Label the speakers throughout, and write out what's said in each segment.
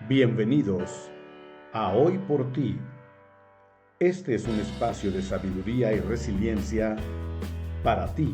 Speaker 1: Bienvenidos a Hoy por Ti. Este es un espacio de sabiduría y resiliencia para ti.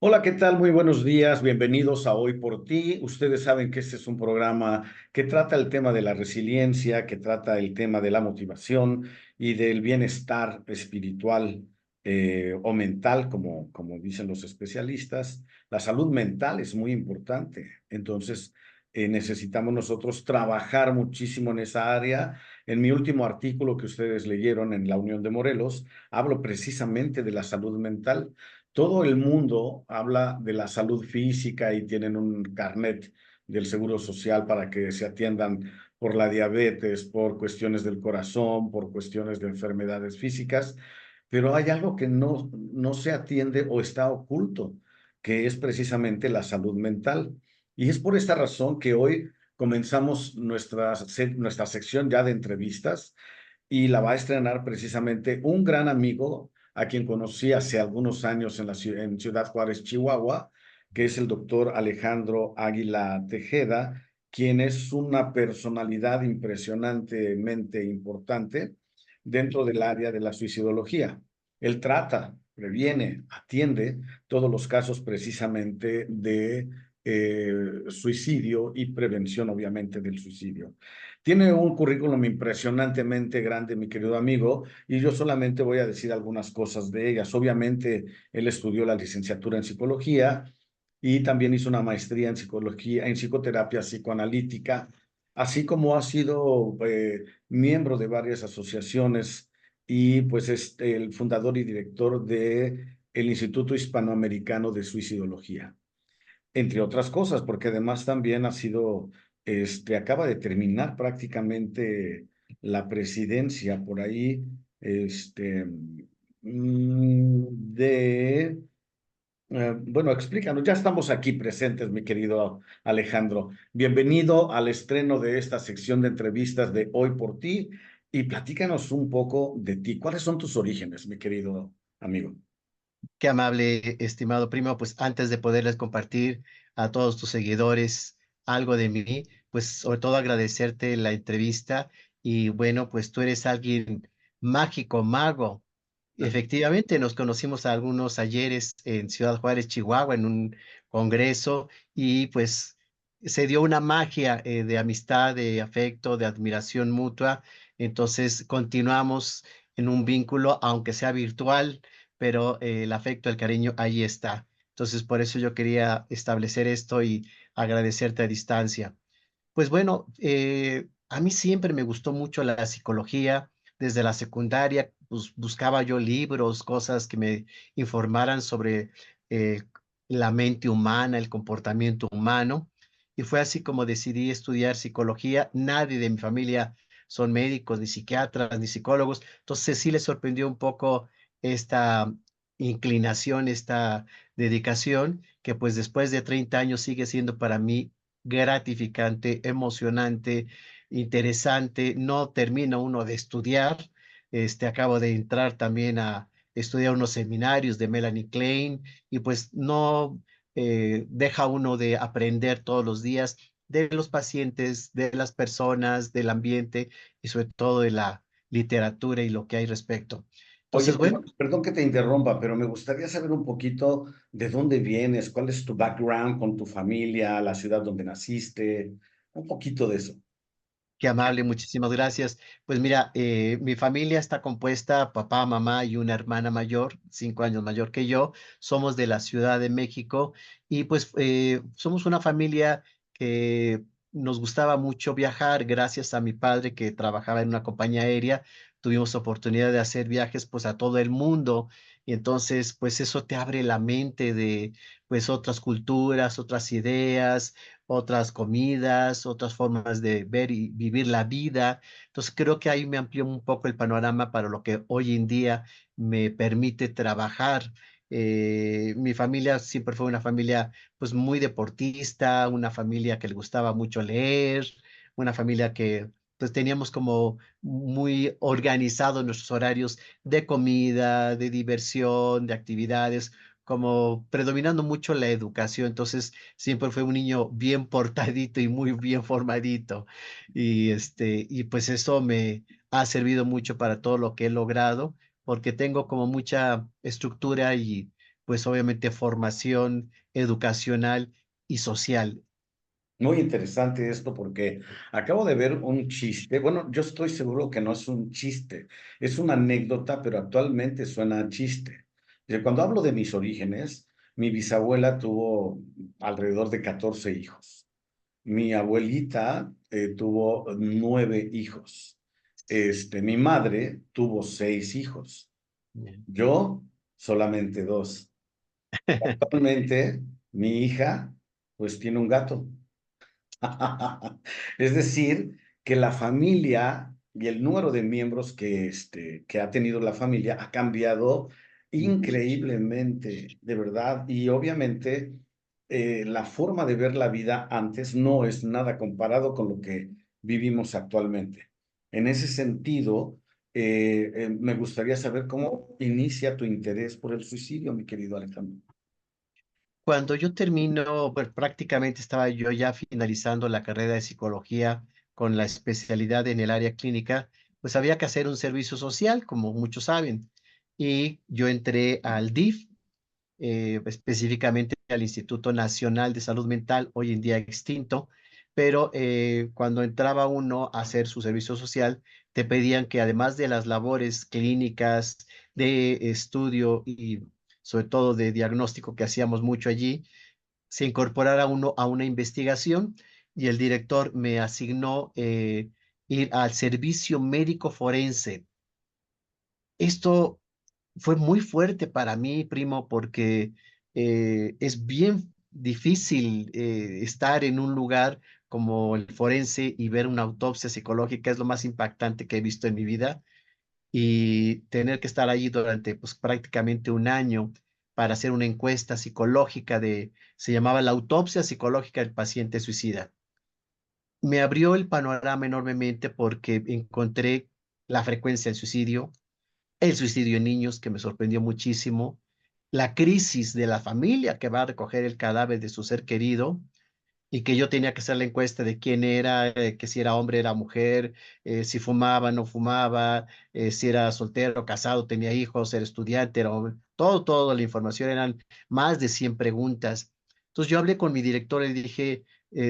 Speaker 1: Hola, ¿qué tal? Muy buenos días. Bienvenidos a Hoy por Ti. Ustedes saben que este es un programa que trata el tema de la resiliencia, que trata el tema de la motivación y del bienestar espiritual o mental, como dicen los especialistas. La salud mental es muy importante. Entonces, necesitamos nosotros trabajar muchísimo en esa área. En mi último artículo que ustedes leyeron en la Unión de Morelos, hablo precisamente de la salud mental. Todo el mundo habla de la salud física y tienen un carnet del Seguro Social para que se atiendan por la diabetes, por cuestiones del corazón, por cuestiones de enfermedades físicas, pero hay algo que no se atiende o está oculto, que es precisamente la salud mental. Y es por esta razón que hoy comenzamos nuestra sección ya de entrevistas y la va a estrenar precisamente un gran amigo a quien conocí hace algunos años en Ciudad Juárez, Chihuahua, que es el doctor Alejandro Águila Tejeda, quien es una personalidad impresionantemente importante dentro del área de la suicidología. Él trata, previene, atiende todos los casos precisamente de suicidio y prevención, obviamente, del suicidio. Tiene un currículum impresionantemente grande, mi querido amigo, y yo solamente voy a decir algunas cosas de ellas. Obviamente, él estudió la licenciatura en psicología y también hizo una maestría en psicología, en psicoterapia psicoanalítica, así como ha sido miembro de varias asociaciones y pues es el fundador y director de el Instituto Hispanoamericano de Suicidología, entre otras cosas, porque además también ha sido, acaba de terminar prácticamente la presidencia por ahí, este, bueno, explícanos, ya estamos aquí presentes, mi querido Alejandro. Bienvenido al estreno de esta sección de entrevistas de Hoy por Ti y platícanos un poco de ti. ¿Cuáles son tus orígenes, mi querido amigo?
Speaker 2: Qué amable, estimado primo. Pues antes de poderles compartir a todos tus seguidores algo de mí, pues sobre todo agradecerte la entrevista y bueno, pues tú eres alguien mágico, mago. Efectivamente, nos conocimos a algunos ayeres en Ciudad Juárez, Chihuahua, en un congreso y pues se dio una magia de amistad, de afecto, de admiración mutua. Entonces continuamos en un vínculo, aunque sea virtual, pero el afecto, el cariño, ahí está. Entonces, por eso yo quería establecer esto y agradecerte a distancia. Pues bueno, a mí siempre me gustó mucho la psicología. Desde la secundaria, pues, buscaba yo libros, cosas que me informaran sobre eh, la mente humana, el comportamiento humano. Y fue así como decidí estudiar psicología. Nadie de mi familia son médicos, ni psiquiatras, ni psicólogos. Entonces sí les sorprendió un poco esta inclinación, esta dedicación, que pues después de 30 años sigue siendo para mí gratificante, emocionante, interesante. No termina uno de estudiar. Acabo de entrar también a estudiar unos seminarios de Melanie Klein y pues no deja uno de aprender todos los días de los pacientes, de las personas, del ambiente y sobre todo de la literatura y lo que hay respecto.
Speaker 1: Oye,
Speaker 2: Entonces, bueno,
Speaker 1: perdón que te interrumpa, pero me gustaría saber un poquito de dónde vienes, cuál es tu background con tu familia, la ciudad donde naciste, un poquito de eso.
Speaker 2: qué amable, muchísimas gracias. Pues mira, mi familia está compuesta, papá, mamá y una hermana mayor, 5 años mayor que yo. Somos de la Ciudad de México y pues somos una familia que nos gustaba mucho viajar gracias a mi padre que trabajaba en una compañía aérea. Tuvimos oportunidad de hacer viajes pues a todo el mundo y entonces pues eso te abre la mente de pues otras culturas, otras ideas, otras comidas, otras formas de ver y vivir la vida. Entonces creo que ahí me amplió un poco el panorama para lo que hoy en día me permite trabajar. Mi familia siempre fue una familia pues muy deportista, una familia que le gustaba mucho leer, una familia que pues teníamos como muy organizados nuestros horarios de comida, de diversión, de actividades, como predominando mucho la educación. Entonces siempre fue un niño bien portadito y muy bien formadito. Y pues eso me ha servido mucho para todo lo que he logrado, porque tengo como mucha estructura y pues obviamente formación educacional y social.
Speaker 1: Muy interesante esto porque acabo de ver un chiste. Bueno, yo estoy seguro que no es un chiste, es una anécdota, pero actualmente suena a chiste. Cuando hablo de mis orígenes, mi bisabuela tuvo alrededor de 14 hijos. Mi abuelita tuvo 9 hijos. Mi madre tuvo 6 hijos.
Speaker 2: Bien.
Speaker 1: Yo solamente 2. Actualmente, mi hija, pues tiene un gato. Es decir, que la familia y el número de miembros que ha tenido la familia ha cambiado increíblemente, de verdad. Y obviamente la forma de ver la vida antes no es nada comparado con lo que vivimos actualmente. En ese sentido, me gustaría saber cómo inicia tu interés por el suicidio, mi querido Alejandro.
Speaker 2: Cuando yo termino, pues, prácticamente estaba yo ya finalizando la carrera de psicología con la especialidad en el área clínica, pues había que hacer un servicio social, como muchos saben. Y yo entré al DIF, específicamente al Instituto Nacional de Salud Mental, hoy en día extinto, pero cuando entraba uno a hacer su servicio social, te pedían que además de las labores clínicas, de estudio y sobre todo de diagnóstico que hacíamos mucho allí, se incorporara uno a una investigación y el director me asignó ir al servicio médico forense. Esto fue muy fuerte para mí, primo, porque es bien difícil estar en un lugar como el forense y ver una autopsia psicológica. Es lo más impactante que he visto en mi vida, y tener que estar allí durante pues prácticamente un año para hacer una encuesta psicológica se llamaba la autopsia psicológica del paciente suicida. Me abrió el panorama enormemente porque encontré la frecuencia del suicidio, el suicidio en niños, que me sorprendió muchísimo, la crisis de la familia que va a recoger el cadáver de su ser querido, y que yo tenía que hacer la encuesta de quién era, que si era hombre, era mujer, si fumaba, no fumaba, si era soltero, casado, tenía hijos, era estudiante, era hombre. Todo, la información eran más de 100 preguntas. Entonces yo hablé con mi director y dije,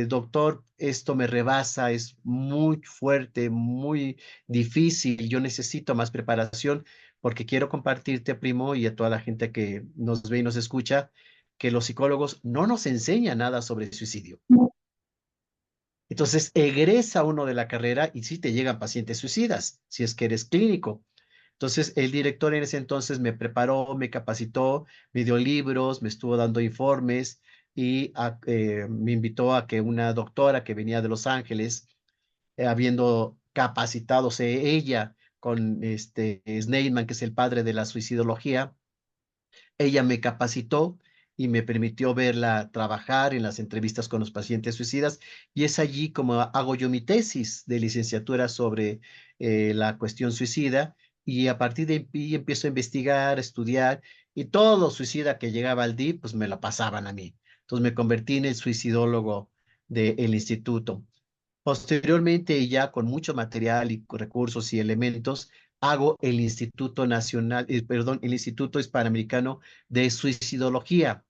Speaker 2: doctor, esto me rebasa, es muy fuerte, muy difícil, yo necesito más preparación porque quiero compartirte, primo, y a toda la gente que nos ve y nos escucha, que los psicólogos no nos enseñan nada sobre el suicidio. Entonces, egresa uno de la carrera y sí te llegan pacientes suicidas, si es que eres clínico. Entonces, el director en ese entonces me preparó, me capacitó, me dio libros, me estuvo dando informes y me invitó a que una doctora que venía de Los Ángeles, habiendo capacitadose ella con Sneidman, que es el padre de la suicidología, ella me capacitó y me permitió verla trabajar en las entrevistas con los pacientes suicidas, y es allí como hago yo mi tesis de licenciatura sobre la cuestión suicida, y a partir de ahí empiezo a investigar, a estudiar, y todo suicida que llegaba al DIP, pues me lo pasaban a mí. Entonces me convertí en el suicidólogo del instituto. Posteriormente, y ya con mucho material y con recursos y elementos, hago el Instituto Nacional, perdón, el Instituto Hispanoamericano de Suicidología.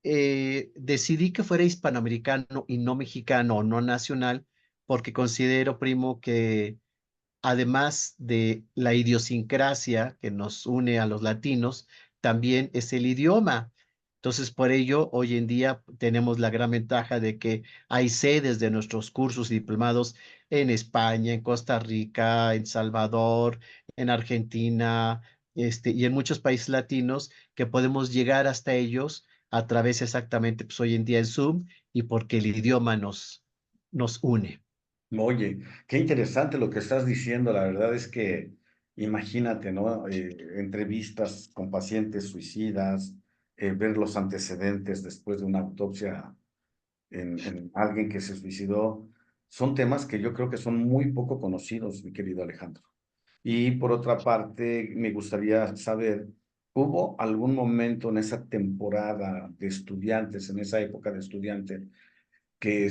Speaker 2: Decidí que fuera hispanoamericano y no mexicano o no nacional, porque considero, primo, que además de la idiosincrasia que nos une a los latinos, también es el idioma. Entonces, por ello, hoy en día tenemos la gran ventaja de que hay sedes de nuestros cursos y diplomados en España, en Costa Rica, en Salvador, en Argentina, y en muchos países latinos, que podemos llegar hasta ellos a través exactamente, pues hoy en día en Zoom, y porque el idioma nos une.
Speaker 1: Oye, qué interesante lo que estás diciendo. La verdad es que imagínate, ¿no? Entrevistas con pacientes suicidas, ver los antecedentes después de una autopsia en alguien que se suicidó, son temas que yo creo que son muy poco conocidos, mi querido Alejandro. Y por otra parte, me gustaría saber, ¿hubo algún momento en esa temporada de estudiantes, en esa época de estudiante, que,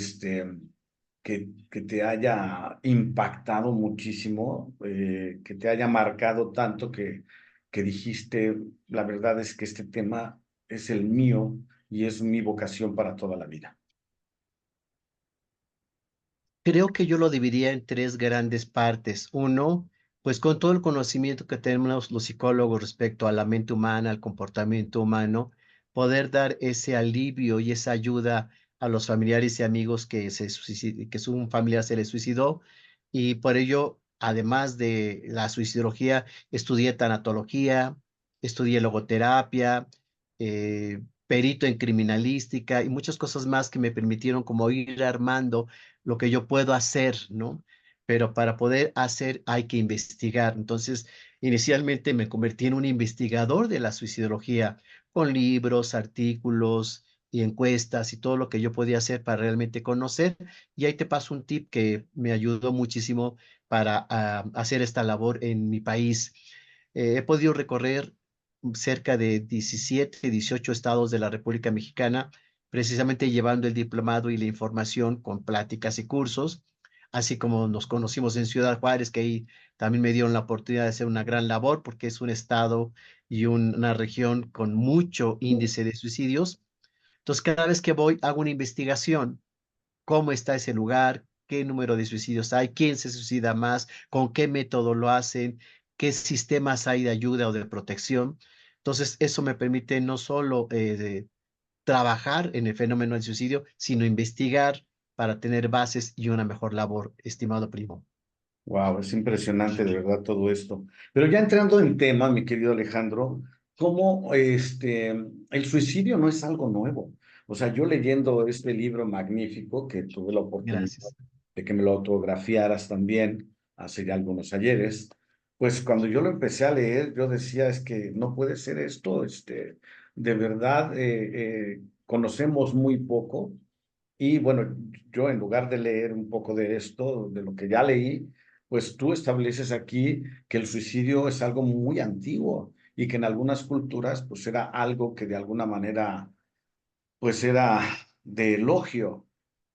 Speaker 1: que te haya impactado muchísimo, que te haya marcado tanto que dijiste, la verdad es que este tema es el mío y es mi vocación para toda la vida?
Speaker 2: Creo que yo lo dividiría en tres grandes partes. Uno, pues con todo el conocimiento que tenemos los psicólogos respecto a la mente humana, al comportamiento humano, poder dar ese alivio y esa ayuda a los familiares y amigos que su familiar se les suicidó. Y por ello, además de la suicidología, estudié tanatología, estudié logoterapia, perito en criminalística y muchas cosas más que me permitieron como ir armando lo que yo puedo hacer, ¿no? Pero para poder hacer hay que investigar. Entonces, inicialmente me convertí en un investigador de la suicidología, con libros, artículos y encuestas y todo lo que yo podía hacer para realmente conocer. Y ahí te paso un tip que me ayudó muchísimo para hacer esta labor en mi país. He podido recorrer cerca de 17, 18 estados de la República Mexicana precisamente llevando el diplomado y la información con pláticas y cursos, así como nos conocimos en Ciudad Juárez, que ahí también me dieron la oportunidad de hacer una gran labor porque es un estado y una región con mucho índice de suicidios. Entonces, cada vez que voy, hago una investigación, cómo está ese lugar, qué número de suicidios hay, quién se suicida más, con qué método lo hacen, qué sistemas hay de ayuda o de protección. Entonces, eso me permite no solo trabajar en el fenómeno del suicidio, sino investigar para tener bases y una mejor labor, estimado primo.
Speaker 1: Wow, es impresionante de verdad todo esto. Pero ya entrando en tema, mi querido Alejandro, cómo el suicidio no es algo nuevo. O sea, yo leyendo este libro magnífico que tuve la oportunidad
Speaker 2: Gracias.
Speaker 1: de que me lo autografiaras también hace ya algunos ayeres, pues cuando yo lo empecé a leer, yo decía, es que no puede ser esto, de verdad conocemos muy poco. Y bueno, yo en lugar de leer un poco de esto, de lo que ya leí, pues tú estableces aquí que el suicidio es algo muy antiguo y que en algunas culturas pues era algo que de alguna manera pues era de elogio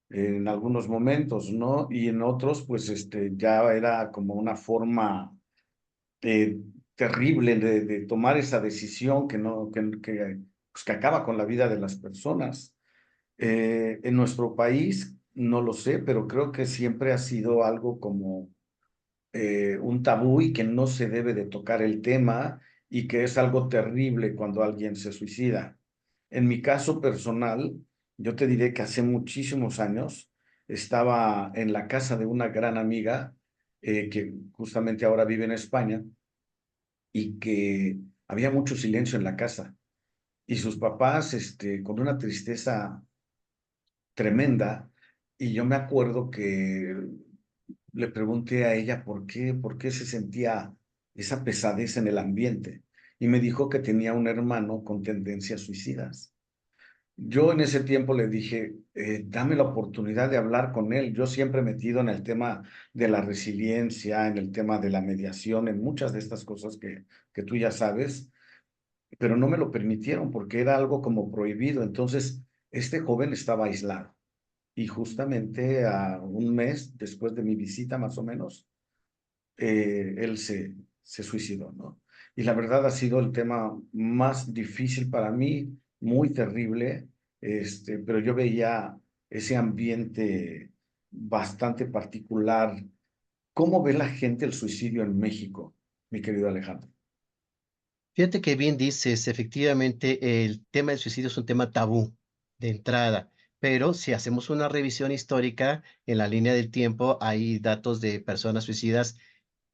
Speaker 1: en algunos momentos, ¿no? Y en otros pues ya era como una forma eh, terrible de tomar esa decisión que no, pues, que acaba con la vida de las personas. En nuestro país, no lo sé, pero creo que siempre ha sido algo como un tabú y que no se debe de tocar el tema y que es algo terrible cuando alguien se suicida. En mi caso personal, yo te diré que hace muchísimos años estaba en la casa de una gran amiga que justamente ahora vive en España y que había mucho silencio en la casa y sus papás, con una tristeza tremenda. Y yo me acuerdo que le pregunté a ella por qué se sentía esa pesadez en el ambiente. Y me dijo que tenía un hermano con tendencias suicidas. Yo en ese tiempo le dije, dame la oportunidad de hablar con él. Yo siempre he metido en el tema de la resiliencia, en el tema de la mediación, en muchas de estas cosas que tú ya sabes, pero no me lo permitieron porque era algo como prohibido. Entonces, este joven estaba aislado y justamente a un mes después de mi visita, más o menos, él se suicidó, ¿no? Y la verdad ha sido el tema más difícil para mí, muy terrible, pero yo veía ese ambiente bastante particular. ¿Cómo ve la gente el suicidio en México, mi querido Alejandro?
Speaker 2: Fíjate que bien dices, efectivamente, el tema del suicidio es un tema tabú de entrada, pero si hacemos una revisión histórica en la línea del tiempo, hay datos de personas suicidas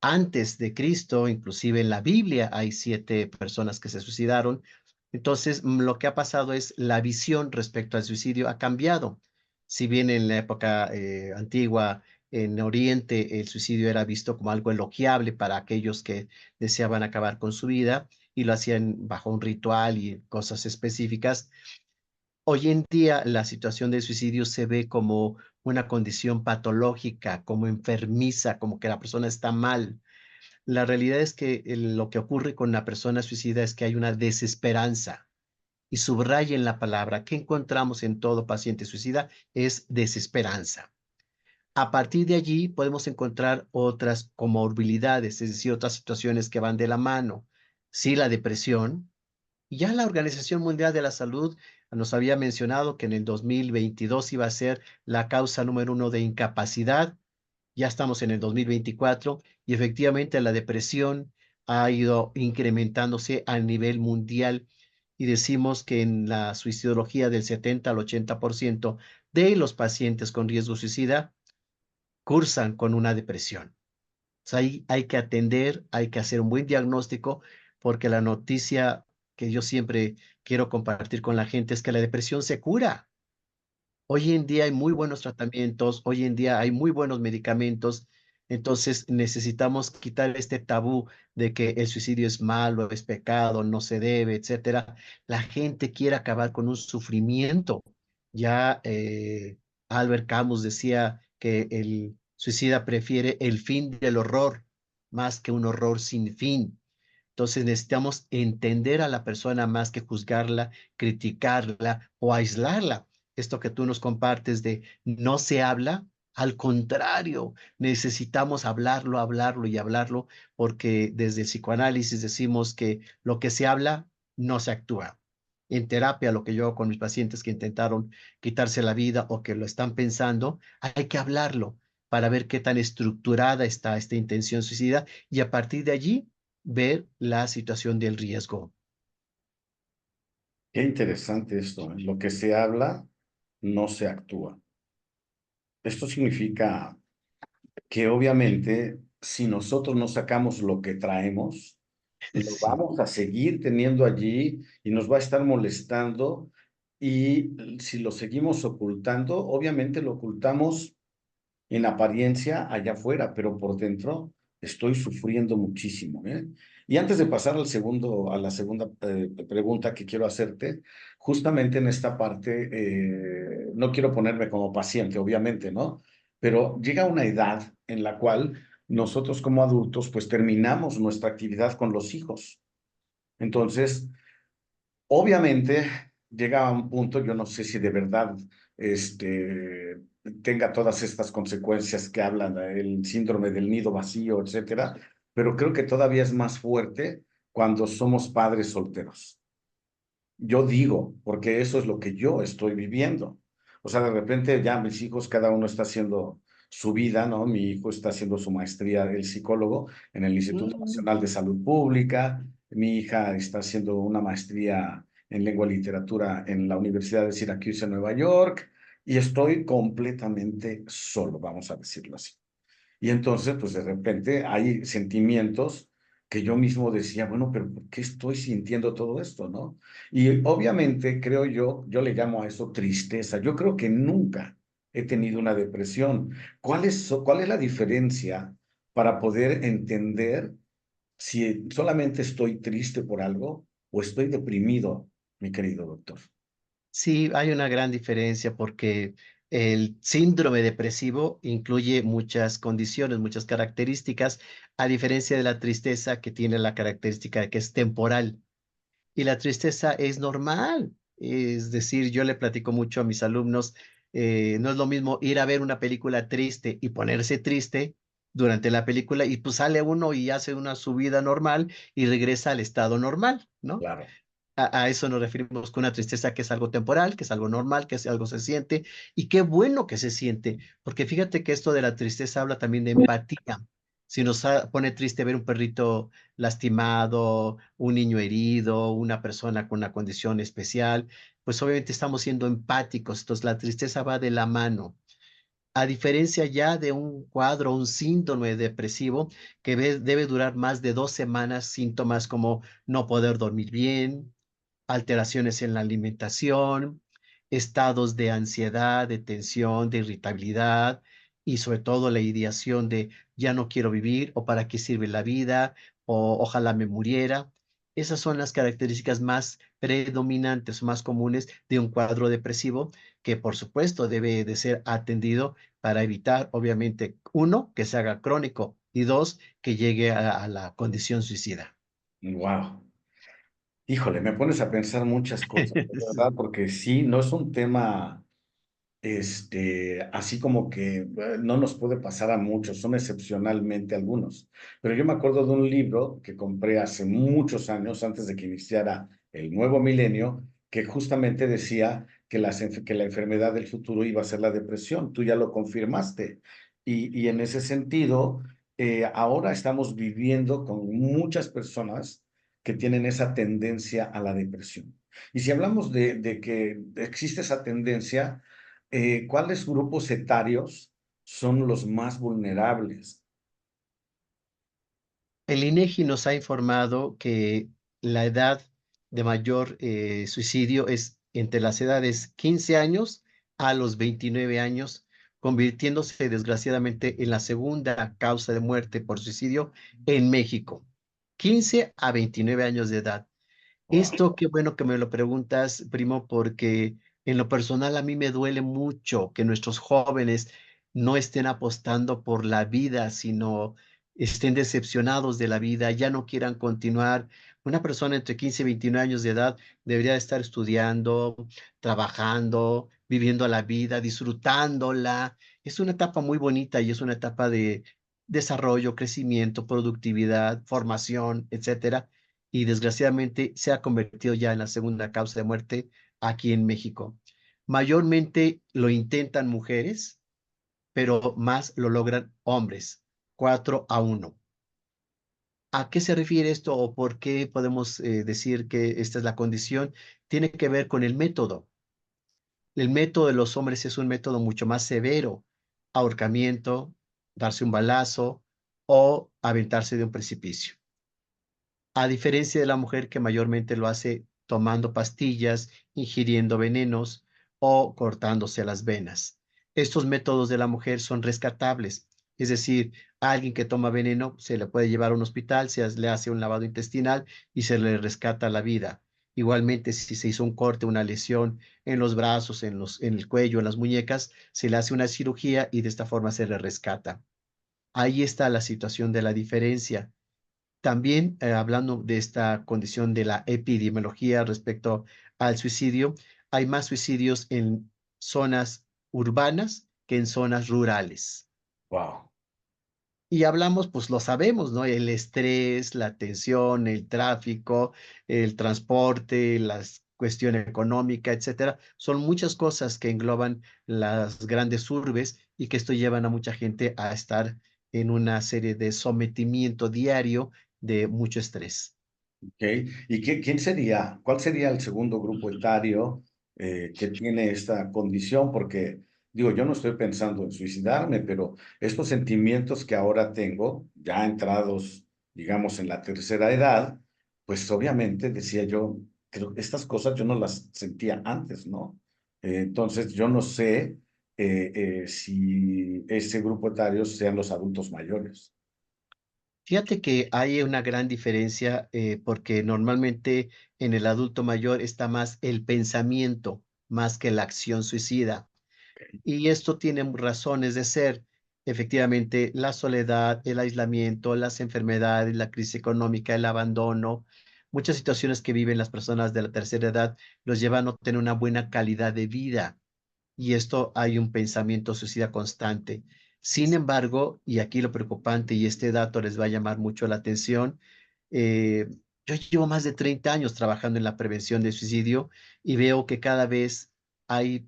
Speaker 2: antes de Cristo, inclusive en la Biblia hay 7 personas que se suicidaron. Entonces, lo que ha pasado es la visión respecto al suicidio ha cambiado. Si bien en la época antigua, en Oriente, el suicidio era visto como algo elogiable para aquellos que deseaban acabar con su vida y lo hacían bajo un ritual y cosas específicas. Hoy en día la situación del suicidio se ve como una condición patológica, como enfermiza, como que la persona está mal. La realidad es que lo que ocurre con la persona suicida es que hay una desesperanza. Y subrayen la palabra que encontramos en todo paciente suicida es desesperanza. A partir de allí podemos encontrar otras comorbilidades, es decir, otras situaciones que van de la mano. Sí, la depresión. Ya la Organización Mundial de la Salud nos había mencionado que en el 2022 iba a ser la causa número uno de incapacidad. Ya estamos en el 2024 y efectivamente la depresión ha ido incrementándose a nivel mundial y decimos que en la suicidología del 70 al 80% de los pacientes con riesgo suicida cursan con una depresión. O sea, hay que atender, hay que hacer un buen diagnóstico, porque la noticia que yo siempre quiero compartir con la gente es que la depresión se cura. Hoy en día hay muy buenos tratamientos, hoy en día hay muy buenos medicamentos, entonces necesitamos quitar este tabú de que el suicidio es malo, es pecado, no se debe, etcétera. La gente quiere acabar con un sufrimiento. Ya Albert Camus decía que el suicida prefiere el fin del horror más que un horror sin fin. Entonces necesitamos entender a la persona más que juzgarla, criticarla o aislarla. Esto que tú nos compartes de no se habla, al contrario, necesitamos hablarlo, hablarlo y hablarlo, porque desde el psicoanálisis decimos que lo que se habla no se actúa. En terapia, lo que yo hago con mis pacientes que intentaron quitarse la vida o que lo están pensando, hay que hablarlo para ver qué tan estructurada está esta intención suicida y a partir de allí ver la situación del riesgo.
Speaker 1: Qué interesante esto, ¿eh? Lo que se habla, no se actúa. Esto significa que obviamente si nosotros no sacamos lo que traemos, lo
Speaker 2: Sí.
Speaker 1: vamos a seguir teniendo allí y nos va a estar molestando. Y si lo seguimos ocultando, obviamente lo ocultamos en apariencia allá afuera, pero por dentro estoy sufriendo muchísimo, ¿eh? Y antes de pasar a la segunda pregunta que quiero hacerte, justamente en esta parte, no quiero ponerme como paciente, obviamente, ¿no? Pero llega una edad en la cual nosotros como adultos, pues terminamos nuestra actividad con los hijos. Entonces, obviamente llega a un punto, yo no sé si de verdad este, tenga todas estas consecuencias que hablan, el síndrome del nido vacío, etcétera, pero creo que todavía es más fuerte cuando somos padres solteros. Yo digo, porque eso es lo que yo estoy viviendo. O sea, de repente ya mis hijos, cada uno está haciendo su vida, ¿no? Mi hijo está haciendo su maestría del psicólogo en el Instituto
Speaker 2: Mm.
Speaker 1: Nacional de Salud Pública. Mi hija está haciendo una maestría en lengua y literatura en la Universidad de Syracuse en Nueva York. Y estoy completamente solo, vamos a decirlo así. Y entonces, pues de repente hay sentimientos que yo mismo decía, bueno, pero ¿por qué estoy sintiendo todo esto, no? Y obviamente creo yo le llamo a eso tristeza. Yo creo que nunca he tenido una depresión. ¿Cuál es la diferencia para poder entender si solamente estoy triste por algo o estoy deprimido, mi querido doctor?
Speaker 2: Sí, hay una gran diferencia porque el síndrome depresivo incluye muchas condiciones, muchas características, a diferencia de la tristeza que tiene la característica de que es temporal. Y la tristeza es normal. Es decir, yo le platico mucho a mis alumnos, no es lo mismo ir a ver una película triste y ponerse triste durante la película y pues sale uno y hace una subida normal y regresa al estado normal, ¿no?
Speaker 1: Claro.
Speaker 2: A eso nos referimos con una tristeza que es algo temporal, que es algo normal, que es algo se siente y qué bueno que se siente, porque fíjate que esto de la tristeza habla también de empatía. Si nos pone triste ver un perrito lastimado, un niño herido, una persona con una condición especial, pues obviamente estamos siendo empáticos. Entonces la tristeza va de la mano. A diferencia ya de un cuadro, un síndrome depresivo que debe durar más de 2 semanas, síntomas como no poder dormir bien, alteraciones en la alimentación, estados de ansiedad, de tensión, de irritabilidad y sobre todo la ideación de ya no quiero vivir o para qué sirve la vida o ojalá me muriera. Esas son las características más predominantes, más comunes de un cuadro depresivo que por supuesto debe de ser atendido para evitar, obviamente, uno, que se haga crónico y dos, que llegue a la condición suicida.
Speaker 1: Wow. Híjole, me pones a pensar muchas cosas, de verdad, porque sí, no es un tema así como que no nos puede pasar a muchos, son excepcionalmente algunos. Pero yo me acuerdo de un libro que compré hace muchos años, antes de que iniciara el nuevo milenio, que justamente decía que, que la enfermedad del futuro iba a ser la depresión. Tú ya lo confirmaste. Y en ese sentido, ahora estamos viviendo con muchas personas que tienen esa tendencia a la depresión. Y si hablamos de que existe esa tendencia, ¿cuáles grupos etarios son los más vulnerables?
Speaker 2: El INEGI nos ha informado que la edad de mayor suicidio es entre las edades 15 años a los 29 años, convirtiéndose desgraciadamente en la segunda causa de muerte por suicidio en México. 15 a 29 años de edad.
Speaker 1: Wow.
Speaker 2: Esto, qué bueno que me lo preguntas, primo, porque en lo personal a mí me duele mucho que nuestros jóvenes no estén apostando por la vida, sino estén decepcionados de la vida, ya no quieran continuar. Una persona entre 15 y 29 años de edad debería estar estudiando, trabajando, viviendo la vida, disfrutándola. Es una etapa muy bonita y es una etapa de desarrollo, crecimiento, productividad, formación, etcétera, y desgraciadamente se ha convertido ya en la segunda causa de muerte aquí en México. Mayormente lo intentan mujeres, pero más lo logran hombres, 4-1. ¿A qué se refiere esto o por qué podemos decir que esta es la condición? Tiene que ver con el método. El método de los hombres es un método mucho más severo: ahorcamiento, darse un balazo o aventarse de un precipicio, a diferencia de la mujer que mayormente lo hace tomando pastillas, ingiriendo venenos o cortándose las venas. Estos métodos de la mujer son rescatables, es decir, a alguien que toma veneno se le puede llevar a un hospital, le hace un lavado intestinal y se le rescata la vida. Igualmente, si se hizo un corte, una lesión en los brazos, en el cuello, en las muñecas, se le hace una cirugía y de esta forma se le rescata. Ahí está la situación de la diferencia. También, hablando de esta condición de la epidemiología respecto al suicidio, hay más suicidios en zonas urbanas que en zonas rurales.
Speaker 1: Wow.
Speaker 2: Y hablamos, pues lo sabemos, ¿no? El estrés, la tensión, el tráfico, el transporte, la cuestión económica, etcétera, son muchas cosas que engloban las grandes urbes y que esto llevan a mucha gente a estar en una serie de sometimiento diario de mucho estrés.
Speaker 1: Ok. ¿Y quién sería, cuál sería el segundo grupo etario que tiene esta condición? Porque, digo, yo no estoy pensando en suicidarme, pero estos sentimientos que ahora tengo, ya entrados, digamos, en la tercera edad, pues obviamente decía yo, creo que estas cosas yo no las sentía antes, ¿no? Entonces, yo no sé si ese grupo etario sean los adultos mayores.
Speaker 2: Fíjate que hay una gran diferencia, porque normalmente en el adulto mayor está más el pensamiento más que la acción suicida. Y esto tiene razones de ser. Efectivamente, la soledad, el aislamiento, las enfermedades, la crisis económica, el abandono, muchas situaciones que viven las personas de la tercera edad los llevan a no tener una buena calidad de vida, y esto hay un pensamiento suicida constante. Sin embargo, y aquí lo preocupante, y este dato les va a llamar mucho la atención, eh, yo llevo más de 30 años trabajando en la prevención de suicidio y veo que cada vez hay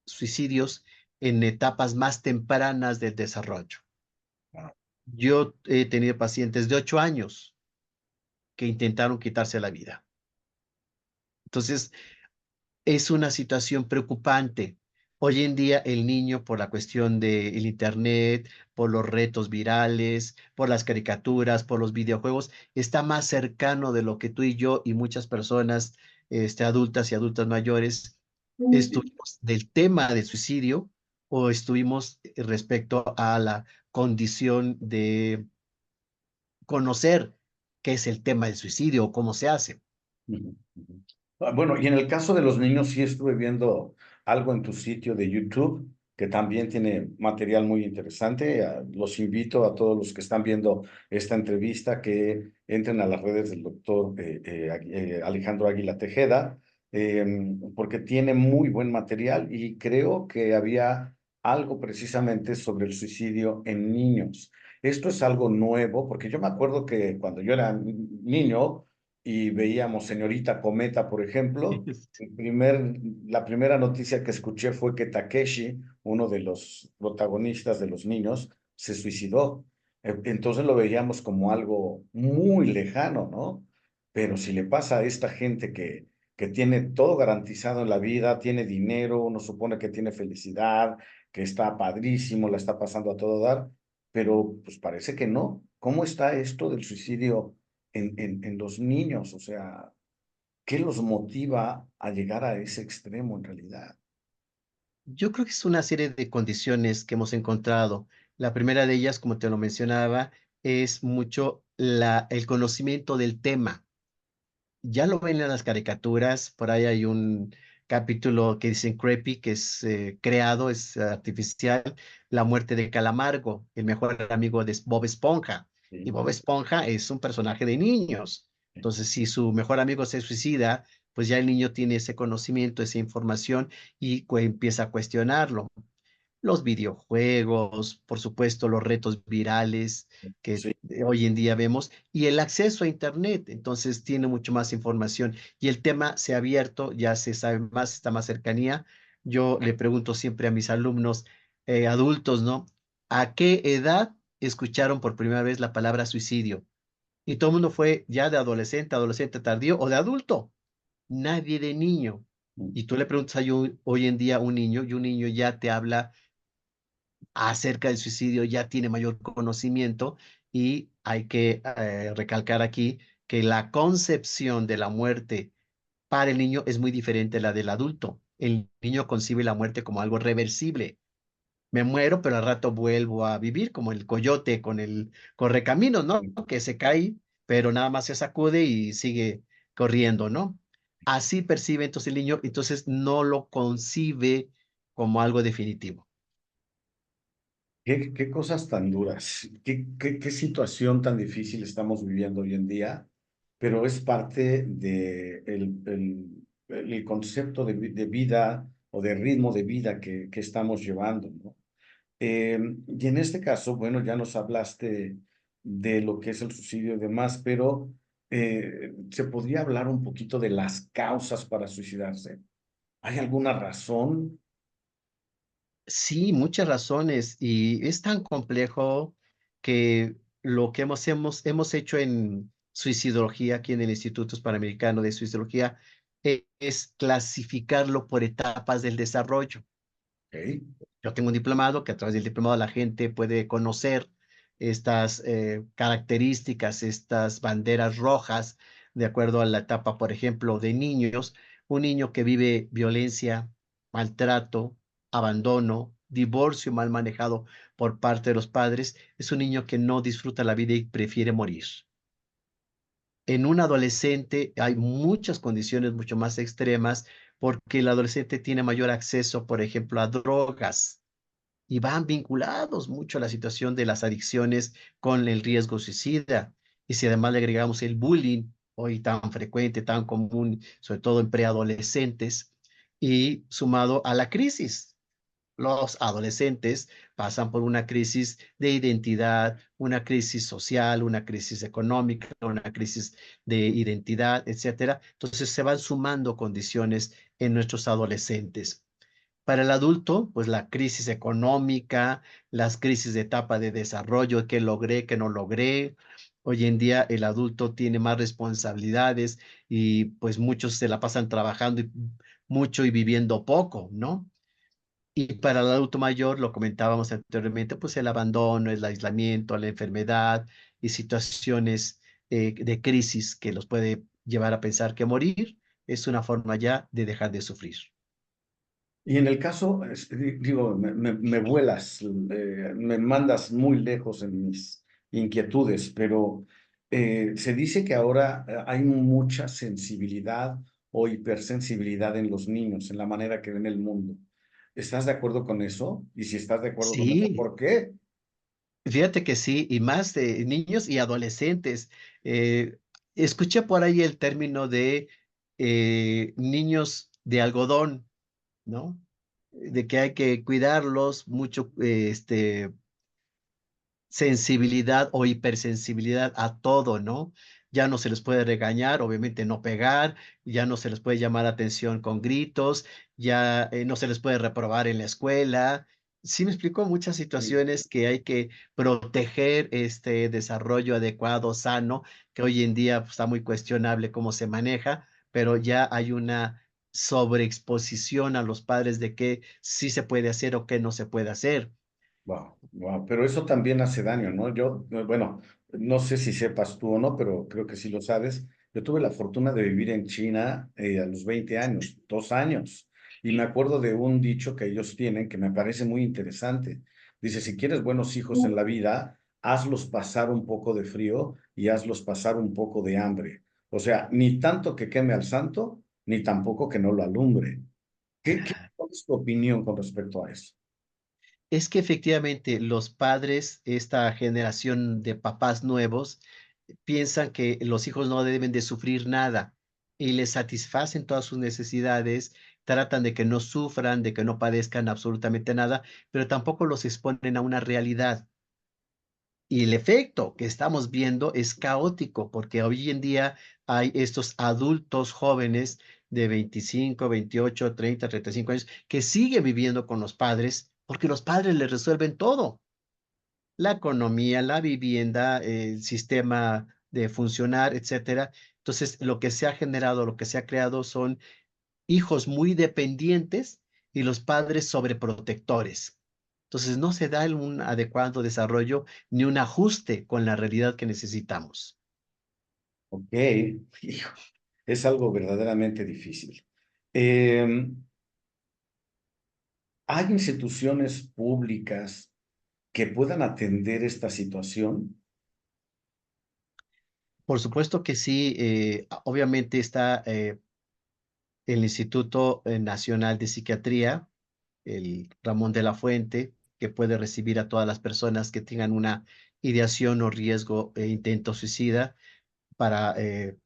Speaker 2: suicidios en etapas más tempranas del desarrollo. Yo he tenido pacientes de 8 años que intentaron quitarse la vida. Entonces, es una situación preocupante. Hoy en día el niño, por la cuestión del internet, por los retos virales, por las caricaturas, por los videojuegos, está más cercano de lo que tú y yo y muchas personas adultas y adultas mayores ¿Estuvimos del tema del suicidio o estuvimos respecto a la condición de conocer qué es el tema del suicidio o cómo se hace?
Speaker 1: Ujú, ujú. Bueno, y en el caso de los niños, sí estuve viendo algo en tu sitio de YouTube, que también tiene material muy interesante. Los invito a todos los que están viendo esta entrevista que entren a las redes del doctor Alejandro Águila Tejeda, porque tiene muy buen material y creo que había algo precisamente sobre el suicidio en niños. Esto es algo nuevo, porque yo me acuerdo que cuando yo era niño, y veíamos Señorita Cometa, por ejemplo, la primera noticia que escuché fue que Takeshi, uno de los protagonistas de los niños, se suicidó. Entonces lo veíamos como algo muy lejano, ¿no? Pero si le pasa a esta gente que tiene todo garantizado en la vida, tiene dinero, uno supone que tiene felicidad, que está padrísimo, la está pasando a todo dar, pero pues parece que no. ¿Cómo está esto del suicidio en los niños? O sea, ¿qué los motiva a llegar a ese extremo en realidad?
Speaker 2: Yo creo que es una serie de condiciones que hemos encontrado. La primera de ellas, como te lo mencionaba, es mucho el conocimiento del tema. Ya lo ven en las caricaturas, por ahí hay un capítulo que dicen Creepy, que es creado, es artificial, la muerte de Calamargo, el mejor amigo de Bob Esponja. Y
Speaker 1: Sí,
Speaker 2: Bob Esponja es un personaje de niños.
Speaker 1: sí.
Speaker 2: Entonces, si su mejor amigo se suicida, pues ya el niño tiene ese conocimiento, esa información y empieza a cuestionarlo. Los videojuegos, por supuesto, los retos virales que
Speaker 1: Sí.
Speaker 2: hoy en día vemos y el acceso a Internet. Entonces tiene mucho más información y el tema se ha abierto, ya se sabe más, está más cercanía. Yo le pregunto siempre a mis alumnos adultos, ¿no? ¿A qué edad escucharon por primera vez la palabra suicidio? Y todo el mundo fue ya de adolescente, adolescente tardío o de adulto, nadie de niño. Y tú le preguntas hoy en día a un niño y un niño ya te habla acerca del suicidio, ya tiene mayor conocimiento y hay que recalcar aquí que la concepción de la muerte para el niño es muy diferente a la del adulto. El niño concibe la muerte como algo reversible. Me muero, pero al rato vuelvo a vivir, como el coyote con el correcaminos, ¿no? Que se cae, pero nada más se sacude y sigue corriendo, ¿no? Así percibe entonces el niño, entonces no lo concibe como algo definitivo.
Speaker 1: ¿Qué cosas tan duras? ¿Qué situación tan difícil estamos viviendo hoy en día? Pero es parte de el concepto de vida o de ritmo de vida que estamos llevando, ¿no? Y en este caso, bueno, ya nos hablaste de lo que es el suicidio y demás, pero ¿se podría hablar un poquito de las causas para suicidarse? ¿Hay alguna razón?
Speaker 2: Sí, muchas razones y es tan complejo que lo que hemos hecho en suicidología, aquí en el Instituto Panamericano de Suicidología, es clasificarlo por etapas del desarrollo.
Speaker 1: Ok,
Speaker 2: Yo tengo un diplomado que a través del diplomado la gente puede conocer estas características, estas banderas rojas, de acuerdo a la etapa, por ejemplo, de niños. Un niño que vive violencia, maltrato, abandono, divorcio mal manejado por parte de los padres, es un niño que no disfruta la vida y prefiere morir. En un adolescente hay muchas condiciones mucho más extremas porque el adolescente tiene mayor acceso, por ejemplo, a drogas y van vinculados mucho a la situación de las adicciones con el riesgo suicida. Y si además le agregamos el bullying, hoy tan frecuente, tan común, sobre todo en preadolescentes, y sumado a la crisis. Los adolescentes pasan por una crisis de identidad, una crisis social, una crisis económica, una crisis de identidad, etcétera. Entonces se van sumando condiciones en nuestros adolescentes. Para el adulto, pues la crisis económica, las crisis de etapa de desarrollo, qué logré, qué no logré. Hoy en día el adulto tiene más responsabilidades y pues muchos se la pasan trabajando mucho y viviendo poco, ¿no? Y para el adulto mayor, lo comentábamos anteriormente, pues el abandono, el aislamiento, la enfermedad y situaciones de crisis que los puede llevar a pensar que morir es una forma ya de dejar de sufrir.
Speaker 1: Y en el caso, digo, me vuelas, me mandas muy lejos en mis inquietudes, pero se dice que ahora hay mucha sensibilidad o hipersensibilidad en los niños, en la manera que ven el mundo. ¿Estás de acuerdo con eso? Y si estás de acuerdo con eso,
Speaker 2: Sí,
Speaker 1: ¿por qué?
Speaker 2: fíjate que sí, y más de niños y adolescentes. Eh, Escuché por ahí el término de niños de algodón, ¿no? De que hay que cuidarlos mucho, sensibilidad o hipersensibilidad a todo, ¿no? Ya no se les puede regañar, obviamente no pegar, ya no se les puede llamar atención con gritos, ya no se les puede reprobar en la escuela. Sí me explicó muchas situaciones que hay que proteger este desarrollo adecuado, sano, que hoy en día pues, está muy cuestionable cómo se maneja, pero ya hay una sobreexposición a los padres de qué sí se puede hacer o qué no se puede hacer.
Speaker 1: Wow, wow, pero eso también hace daño, ¿no? Yo, bueno, no sé si sepas tú o no, pero creo que sí lo sabes. Yo tuve la fortuna de vivir en China a los 20 años, 2 años, y me acuerdo de un dicho que ellos tienen que me parece muy interesante. Dice, si quieres buenos hijos en la vida, hazlos pasar un poco de frío y hazlos pasar un poco de hambre. O sea, ni tanto que queme al santo, ni tampoco que no lo alumbre. ¿Cuál es tu opinión con respecto a eso?
Speaker 2: Es que efectivamente los padres, esta generación de papás nuevos, piensan que los hijos no deben de sufrir nada y les satisfacen todas sus necesidades, tratan de que no sufran, de que no padezcan absolutamente nada, pero tampoco los exponen a una realidad. Y el efecto que estamos viendo es caótico, porque hoy en día hay estos adultos jóvenes de 25, 28, 30, 35 años que siguen viviendo con los padres porque los padres les resuelven todo: la economía, la vivienda, el sistema de funcionar, etcétera. Entonces, lo que se ha generado, lo que se ha creado son hijos muy dependientes y los padres sobreprotectores. Entonces, no se da un adecuado desarrollo ni un ajuste con la realidad que necesitamos.
Speaker 1: Ok, hijo, es algo verdaderamente difícil. Eh, ¿Hay instituciones públicas que puedan atender esta situación?
Speaker 2: Por supuesto que sí, obviamente está el Instituto Nacional de Psiquiatría, el Ramón de la Fuente, que puede recibir a todas las personas que tengan una ideación o riesgo e intento suicida. Para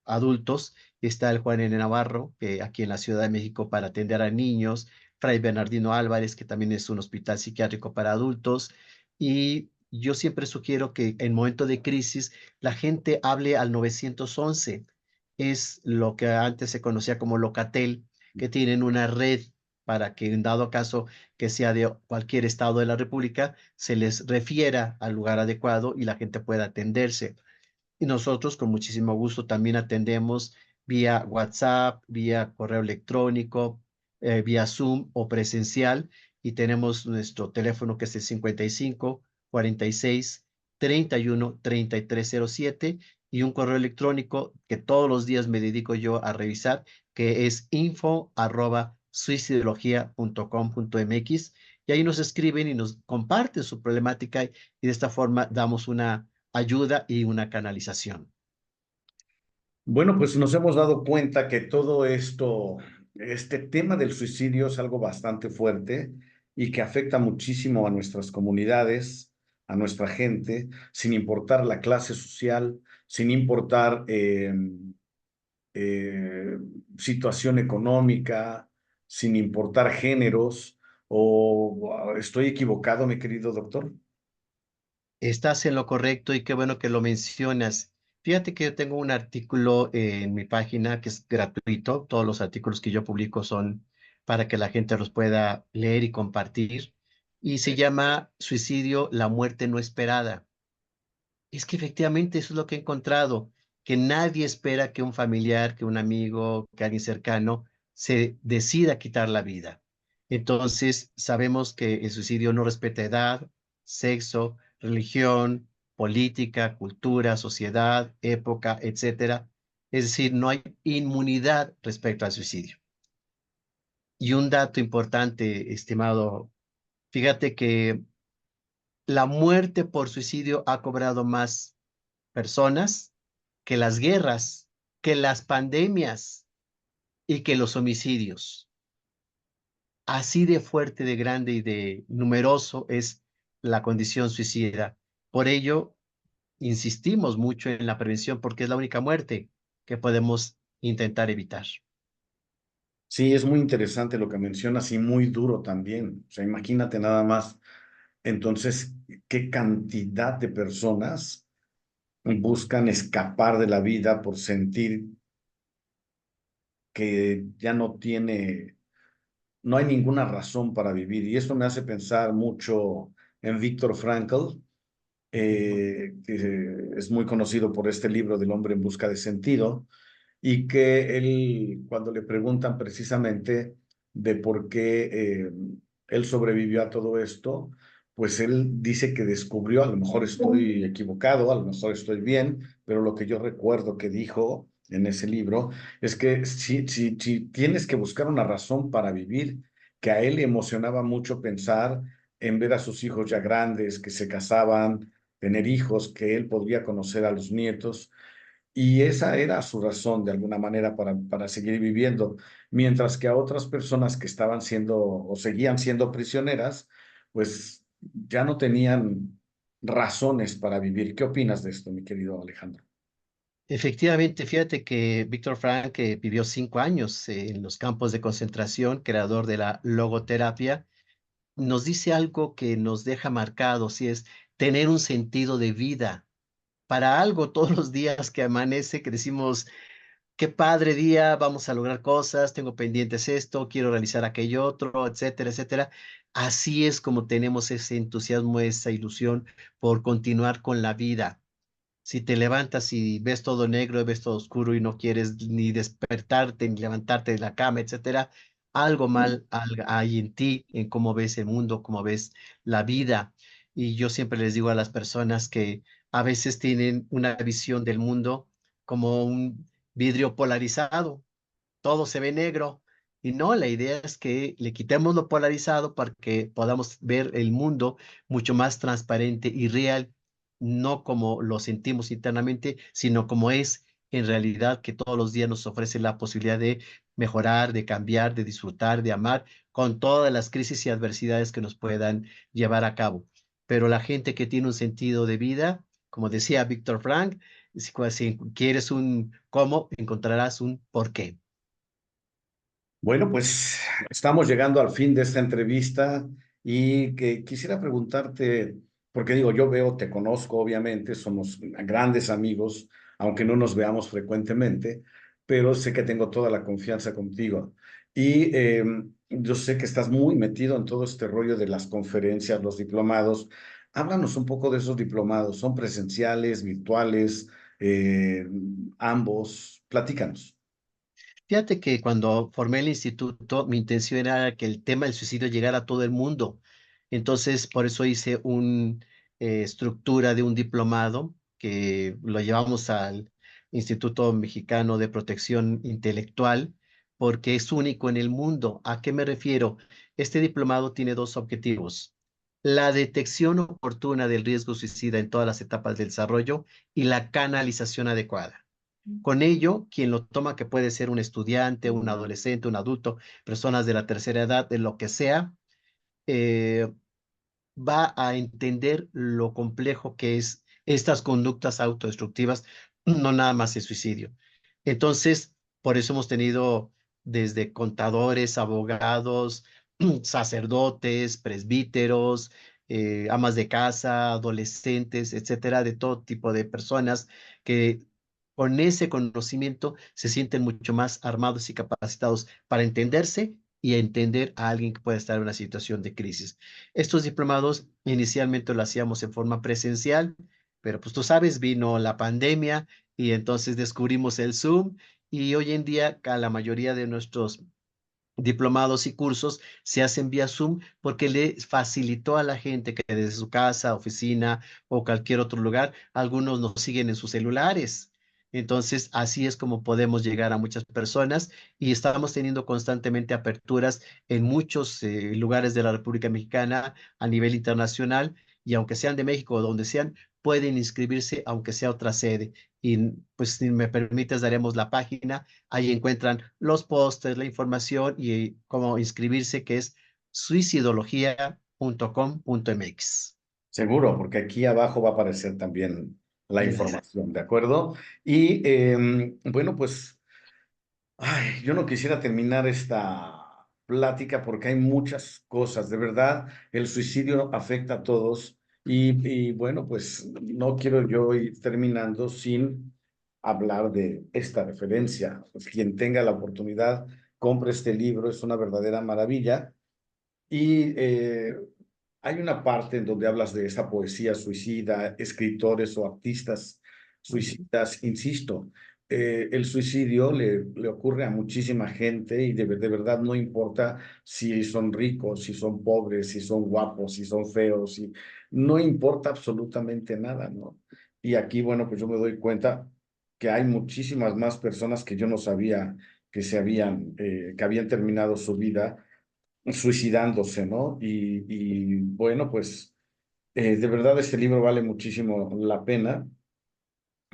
Speaker 2: adultos está el Juan N. Navarro, que aquí en la Ciudad de México para atender a niños, Fray Bernardino Álvarez, que también es un hospital psiquiátrico para adultos. Y yo siempre sugiero que en momento de crisis la gente hable al 911. Es lo que antes se conocía como Locatel, que tienen una red para que en dado caso que sea de cualquier estado de la República, se les refiera al lugar adecuado y la gente pueda atenderse. Y nosotros con muchísimo gusto también atendemos vía WhatsApp, vía correo electrónico, vía Zoom o presencial. Y tenemos nuestro teléfono que es el 55 46 31 3307 y un correo electrónico que todos los días me dedico yo a revisar, que es info@suicidología.com.mx. Y ahí nos escriben y nos comparten su problemática y de esta forma damos una ayuda y una canalización.
Speaker 1: Bueno, pues nos hemos dado cuenta que todo esto, este tema del suicidio es algo bastante fuerte y que afecta muchísimo a nuestras comunidades, a nuestra gente, sin importar la clase social, sin importar eh, situación económica, sin importar géneros. ¿O estoy equivocado, mi querido doctor?
Speaker 2: Estás en lo correcto y qué bueno que lo mencionas. Fíjate que yo tengo un artículo en mi página que es gratuito. Todos los artículos que yo publico son para que la gente los pueda leer y compartir. Y se llama Suicidio, la muerte no esperada. Es que efectivamente eso es lo que he encontrado, que nadie espera que un familiar, que un amigo, que alguien cercano se decida quitar la vida. Entonces, sabemos que el suicidio no respeta edad, sexo, religión, política, cultura, sociedad, época, etcétera. Es decir, no hay inmunidad respecto al suicidio. Y un dato importante, estimado, fíjate que la muerte por suicidio ha cobrado más personas que las guerras, que las pandemias y que los homicidios. Así de fuerte, de grande y de numeroso es la condición suicida. Por ello, insistimos mucho en la prevención porque es la única muerte que podemos intentar evitar.
Speaker 1: Sí, es muy interesante lo que mencionas y muy duro también. O sea, imagínate nada más. Entonces, ¿qué cantidad de personas buscan escapar de la vida por sentir que ya no hay ninguna razón para vivir? Y esto me hace pensar mucho en Viktor Frankl, que es muy conocido por este libro del hombre en busca de sentido, y que él, cuando le preguntan precisamente de por qué él sobrevivió a todo esto, pues él dice que descubrió, a lo mejor estoy equivocado, a lo mejor estoy bien, pero lo que yo recuerdo que dijo en ese libro es que si tienes que buscar una razón para vivir, que a él le emocionaba mucho pensar en ver a sus hijos ya grandes, que se casaban, tener hijos, que él podría conocer a los nietos, y esa era su razón de alguna manera para seguir viviendo, mientras que a otras personas que estaban siendo o seguían siendo prisioneras, pues ya no tenían razones para vivir. ¿Qué opinas de esto, mi querido Alejandro?
Speaker 2: Efectivamente, fíjate que Víctor Frank vivió 5 años en los campos de concentración, creador de la logoterapia, nos dice algo que nos deja marcados y es tener un sentido de vida para algo todos los días que amanece, que decimos, qué padre día, vamos a lograr cosas, tengo pendientes esto, quiero realizar aquello otro, etcétera, etcétera. Así es como tenemos ese entusiasmo, esa ilusión por continuar con la vida. Si te levantas y ves todo negro, ves todo oscuro y no quieres ni despertarte ni levantarte de la cama, etcétera, algo mal hay en ti, en cómo ves el mundo, cómo ves la vida. Y yo siempre les digo a las personas que a veces tienen una visión del mundo como un vidrio polarizado, todo se ve negro. Y no, la idea es que le quitemos lo polarizado para que podamos ver el mundo mucho más transparente y real, no como lo sentimos internamente, sino como es en realidad, que todos los días nos ofrece la posibilidad de mejorar, de cambiar, de disfrutar, de amar, con todas las crisis y adversidades que nos puedan llevar a cabo. Pero la gente que tiene un sentido de vida, como decía Víctor Frank, si quieres un cómo, encontrarás un por qué.
Speaker 1: Bueno, pues estamos llegando al fin de esta entrevista y que quisiera preguntarte, porque digo, yo veo, te conozco, obviamente, somos grandes amigos, aunque no nos veamos frecuentemente, pero sé que tengo toda la confianza contigo. Y yo sé que estás muy metido en todo este rollo de las conferencias, los diplomados. Háblanos un poco de esos diplomados. ¿Son presenciales, virtuales, eh, ambos? Platícanos.
Speaker 2: Fíjate que cuando formé el instituto, mi intención era que el tema del suicidio llegara a todo el mundo. Entonces, por eso hice una estructura de un diplomado que lo llevamos al Instituto Mexicano de Protección Intelectual, porque es único en el mundo. ¿A qué me refiero? Este diplomado tiene dos objetivos: la detección oportuna del riesgo suicida en todas las etapas del desarrollo y la canalización adecuada. Con ello, quien lo toma, que puede ser un estudiante, un adolescente, un adulto, personas de la tercera edad, de lo que sea, eh, va a entender lo complejo que es estas conductas autodestructivas, no nada más el suicidio. Entonces, por eso hemos tenido desde contadores, abogados, sacerdotes, presbíteros, amas de casa, adolescentes, etcétera, de todo tipo de personas que con ese conocimiento se sienten mucho más armados y capacitados para entenderse y entender a alguien que puede estar en una situación de crisis. Estos diplomados inicialmente lo hacíamos en forma presencial, pero pues tú sabes, vino la pandemia y entonces descubrimos el Zoom, y hoy en día la mayoría de nuestros diplomados y cursos se hacen vía Zoom porque le facilitó a la gente que desde su casa, oficina o cualquier otro lugar, algunos nos siguen en sus celulares. Entonces, así es como podemos llegar a muchas personas y estamos teniendo constantemente aperturas en muchos lugares de la República Mexicana a nivel internacional y aunque sean de México o donde sean, pueden inscribirse aunque sea otra sede. Y pues si me permites, daremos la página. Ahí encuentran los pósters, la información y cómo inscribirse, que es suicidología.com.mx.
Speaker 1: Seguro, porque aquí abajo va a aparecer también la
Speaker 2: Gracias.
Speaker 1: información, ¿de acuerdo? Y bueno, pues ay, yo no quisiera terminar esta plática porque hay muchas cosas, de verdad, el suicidio afecta a todos y bueno, pues no quiero yo ir terminando sin hablar de esta referencia. Pues, quien tenga la oportunidad, compre este libro, es una verdadera maravilla. Y hay una parte en donde hablas de esa poesía suicida, escritores o artistas
Speaker 2: Ujú.
Speaker 1: suicidas. Insisto, el suicidio le ocurre a muchísima gente y de verdad no importa si son ricos, si son pobres, si son guapos, si son feos, no importa absolutamente nada, ¿no? Y aquí, bueno, pues yo me doy cuenta que hay muchísimas más personas que yo no sabía que habían terminado su vida suicidándose, ¿no? Y bueno, pues de verdad este libro vale muchísimo la pena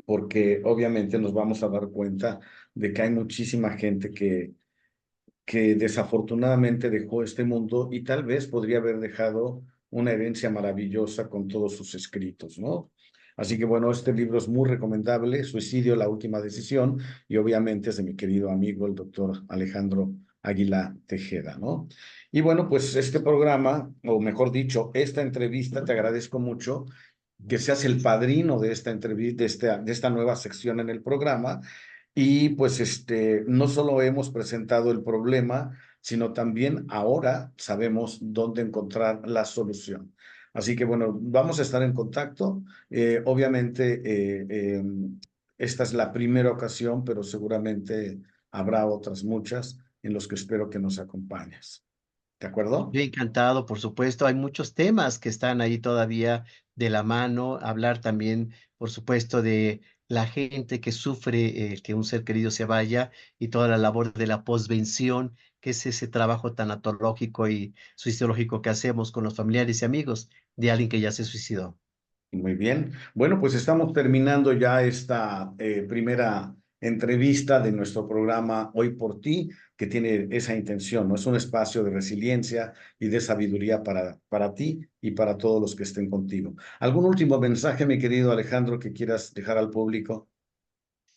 Speaker 1: porque obviamente nos vamos a dar cuenta de que hay muchísima gente que desafortunadamente dejó este mundo y tal vez podría haber dejado una herencia maravillosa con todos sus escritos, ¿no? Así que bueno, este libro es muy recomendable, Suicidio, la última decisión, y obviamente es de mi querido amigo, el doctor Alejandro Águila Tejeda, ¿no? Y bueno, pues este programa, o mejor dicho, esta entrevista, te agradezco mucho que seas el padrino de esta entrevista, de esta nueva sección en el programa, y pues no solo hemos presentado el problema, sino también ahora sabemos dónde encontrar la solución. Así que bueno, vamos a estar en contacto. Obviamente, esta es la primera ocasión, pero seguramente habrá otras muchas en los que espero que nos acompañes. ¿De acuerdo?
Speaker 2: Yo encantado, por supuesto. Hay muchos temas que están ahí todavía de la mano. Hablar también, por supuesto, de la gente que sufre que un ser querido se vaya y toda la labor de la posvención, que es ese trabajo tanatológico y suicidológico que hacemos con los familiares y amigos de alguien que ya se suicidó.
Speaker 1: Muy bien. Bueno, pues estamos terminando ya esta primera entrevista de nuestro programa Hoy por Ti, que tiene esa intención, ¿no? Es un espacio de resiliencia y de sabiduría para ti y para todos los que estén contigo. ¿Algún último mensaje, mi querido Alejandro, que quieras dejar al público?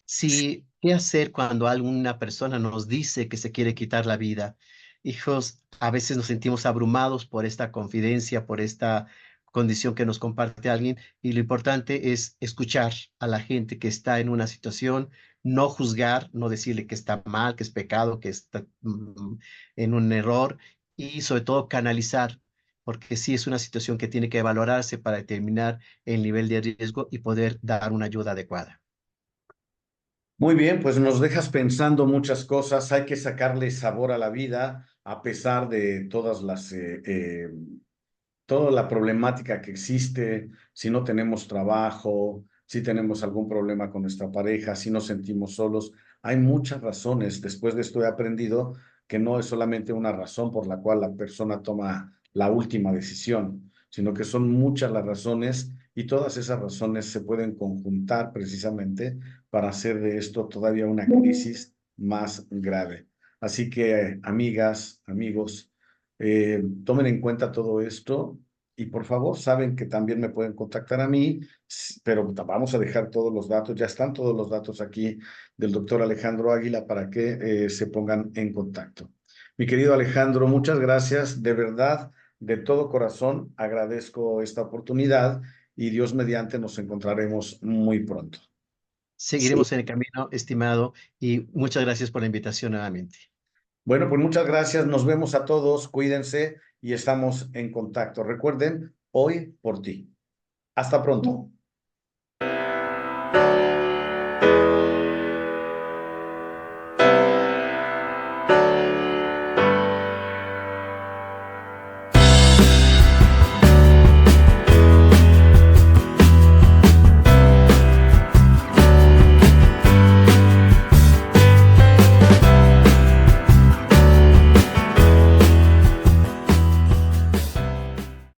Speaker 2: Sí, ¿qué hacer cuando alguna persona nos dice que se quiere quitar la vida? Hijos, a veces nos sentimos abrumados por esta confidencia, por esta condición que nos comparte alguien, y lo importante es escuchar a la gente que está en una situación, no juzgar, no decirle que está mal, que es pecado, que está en un error, y sobre todo canalizar, porque sí es una situación que tiene que valorarse para determinar el nivel de riesgo y poder dar una ayuda adecuada.
Speaker 1: Muy bien, pues nos dejas pensando muchas cosas. Hay que sacarle sabor a la vida a pesar de toda la problemática que existe, si no tenemos trabajo, si tenemos algún problema con nuestra pareja, si nos sentimos solos. Hay muchas razones. Después de esto he aprendido que no es solamente una razón por la cual la persona toma la última decisión, sino que son muchas las razones y todas esas razones se pueden conjuntar precisamente para hacer de esto todavía una crisis más grave. Así que, amigas, amigos, tomen en cuenta todo esto y por favor, saben que también me pueden contactar a mí, pero vamos a dejar todos los datos, ya están todos los datos aquí del doctor Alejandro Águila para que se pongan en contacto. Mi querido Alejandro, muchas gracias, de verdad, de todo corazón, agradezco esta oportunidad y Dios mediante nos encontraremos muy pronto. Sí.
Speaker 2: Seguiremos en el camino, estimado, y muchas gracias por la invitación nuevamente.
Speaker 1: Bueno, pues muchas gracias, nos vemos a todos, cuídense y estamos en contacto. Recuerden, hoy por ti. Hasta pronto.